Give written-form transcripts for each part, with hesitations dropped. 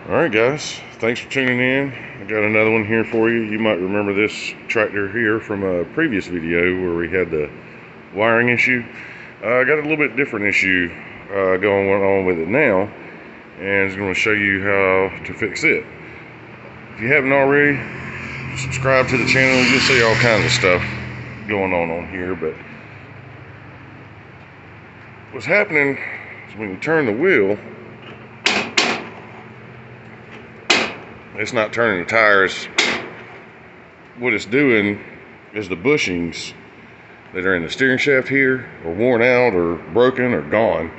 Alright guys, thanks for tuning in. I got another one here for you. You might remember this tractor here from a previous video where we had the wiring issue. I got a little bit different issue going on with it now, and I'm going to show you how to fix it. If you haven't already, subscribe to the channel. You'll see all kinds of stuff going on here, but what's happening is when you turn the wheel, it's not turning the tires. What it's doing is the bushings that are in the steering shaft here are worn out or broken or gone,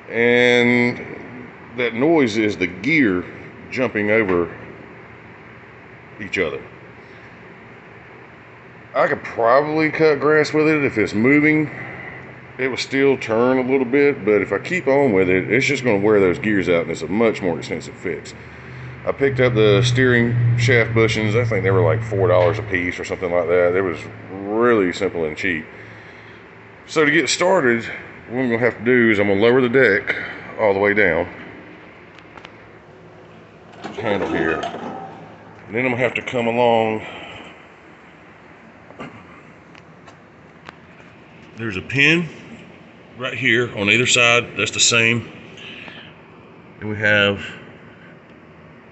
and that noise is the gear jumping over each other. I could probably cut grass with it if it's moving. It will still turn a little bit, but if I keep on with it, it's just going to wear those gears out, and it's a much more expensive fix. I picked up the steering shaft bushings. I think they were like $4 a piece or something like that. It was really simple and cheap. So to get started, what I'm going to have to do is I'm going to lower the deck all the way down. This handle here. And then I'm going to have to come along. There's a pin right here on either side. That's the same. And we have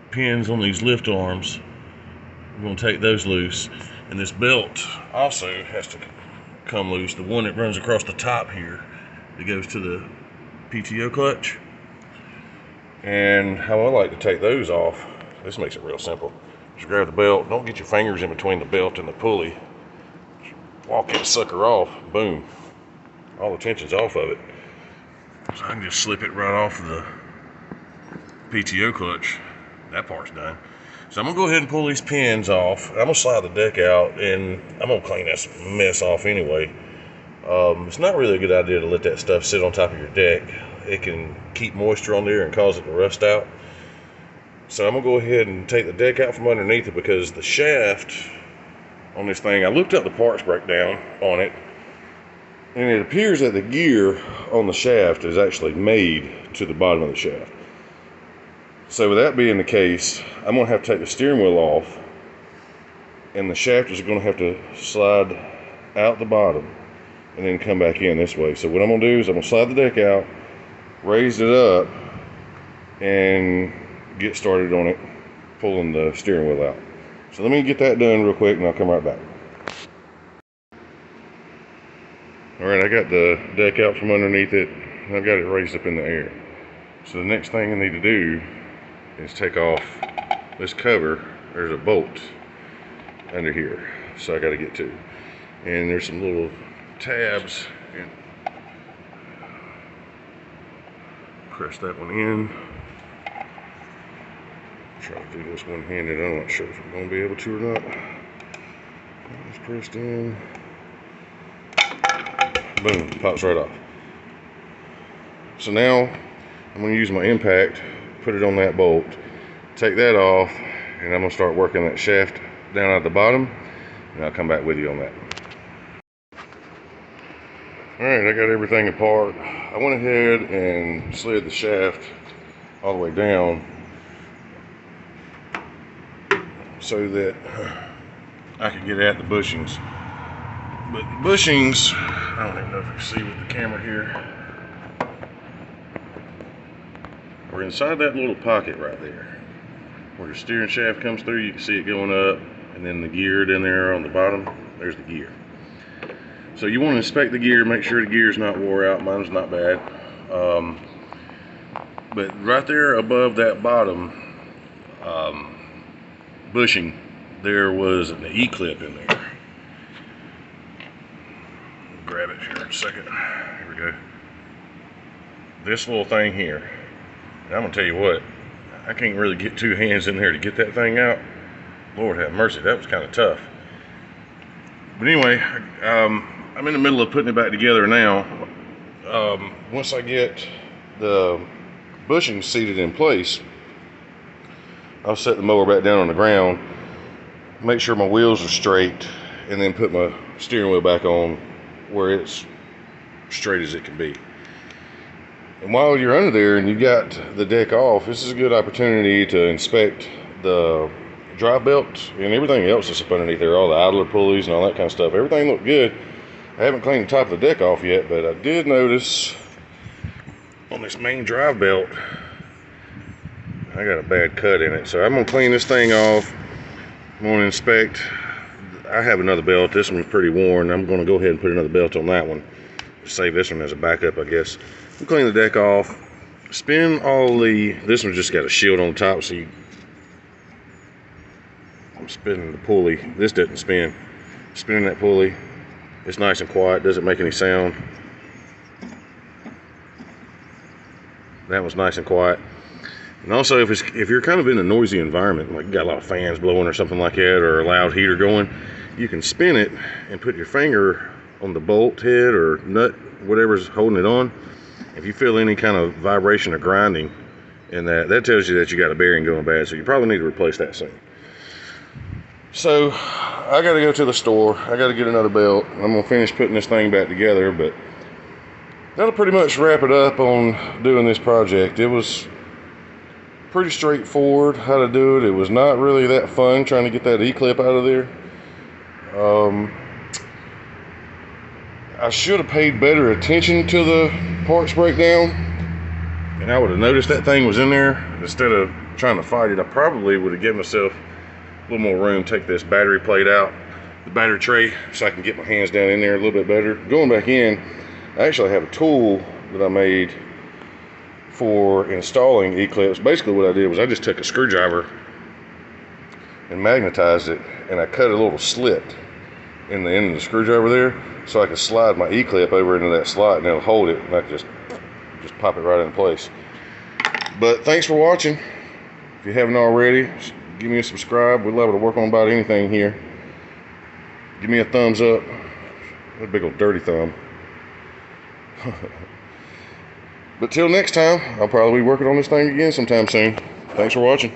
pins on these lift arms. We're going to take those loose, and this belt also has to come loose, the one that runs across the top here that goes to the PTO clutch. And how I like to take those off, this makes it real simple. Just grab the belt, don't get your fingers in between the belt and the pulley, just walk that sucker off, boom, all the tension's off of it. So I can just slip it right off of the PTO clutch. That part's done. So I'm gonna go ahead and pull these pins off. I'm gonna slide the deck out, and I'm gonna clean this mess off anyway. It's not really a good idea to let that stuff sit on top of your deck. It can keep moisture on there and cause it to rust out. So I'm gonna go ahead and take the deck out from underneath it, because the shaft on this thing, I looked up the parts breakdown on it, and it appears that the gear on the shaft is actually made to the bottom of the shaft. So with that being the case, I'm going to have to take the steering wheel off, and the shaft is going to have to slide out the bottom and then come back in this way. So what I'm going to do is I'm going to slide the deck out, raise it up, and get started on it, pulling the steering wheel out. So let me get that done real quick, and I'll come right back. Alright, I got the deck out from underneath it, and I've got it raised up in the air. So the next thing I need to do is take off this cover. There's a bolt under here, so I got to get to, and there's some little tabs, and press that one in. Try to do this one-handed. I'm not sure if I'm going to be able to or not. It's pressed in. Boom, pops right off. So now I'm going to use my impact, put it on that bolt, take that off, and I'm going to start working that shaft down at the bottom, and I'll come back with you on that. Alright, I got everything apart. I went ahead and slid the shaft all the way down so that I could get at the bushings. But the bushings, I don't even know if you can see with the camera here, we're inside that little pocket right there where the steering shaft comes through. You can see it going up, and then the gear down there on the bottom, there's the gear. So you want to inspect the gear, make sure the gear's not wore out. Mine's not bad. But right there above that bottom bushing, there was an E-clip in there. Grab it here in a second. Here we go. This little thing here. And I'm gonna tell you what, I can't really get two hands in there to get that thing out. Lord have mercy, that was kind of tough. But anyway, I'm in the middle of putting it back together now. Once I get the bushings seated in place, I'll set the mower back down on the ground, make sure my wheels are straight, and then put my steering wheel back on where it's straight as it can be. And while you're under there and you got the deck off, this is a good opportunity to inspect the drive belt and everything else that's up underneath there, all the idler pulleys and all that kind of stuff. Everything looked good. I haven't cleaned the top of the deck off yet, but I did notice on this main drive belt, I got a bad cut in it. So I'm gonna clean this thing off. I'm gonna inspect. I have another belt. This one's pretty worn. I'm gonna go ahead and put another belt on that one. Save this one as a backup, I guess. We'll clean the deck off. Spin all the, this one's just got a shield on the top, so I'm spinning the pulley. This doesn't spin. Spinning that pulley. It's nice and quiet, doesn't make any sound. That was nice and quiet. And also, if you're kind of in a noisy environment, like you got a lot of fans blowing or something like that, or a loud heater going, you can spin it and put your finger on the bolt head or nut, whatever's holding it on. If you feel any kind of vibration or grinding, and that tells you that you got a bearing going bad, so you probably need to replace that soon. So I got to go to the store. I got to get another belt. I'm gonna finish putting this thing back together, but that'll pretty much wrap it up on doing this project. It was pretty straightforward how to do it. It was not really that fun trying to get that E-clip out of there. I should have paid better attention to the parts breakdown, and I would have noticed that thing was in there. Instead of trying to fight it, I probably would have given myself a little more room, take this battery plate out, the battery tray, so I can get my hands down in there a little bit better. Going back in, I actually have a tool that I made for installing E-clips. Basically what I did was I just took a screwdriver and magnetized it, and I cut a little slit in the end of the screwdriver there, so I could slide my E-clip over into that slot and it'll hold it, and I can just pop it right in place. But thanks for watching. If you haven't already, give me a subscribe. We'd love to work on about anything here. Give me a thumbs up. A big old dirty thumb. But till next time, I'll probably be working on this thing again sometime soon. Thanks for watching.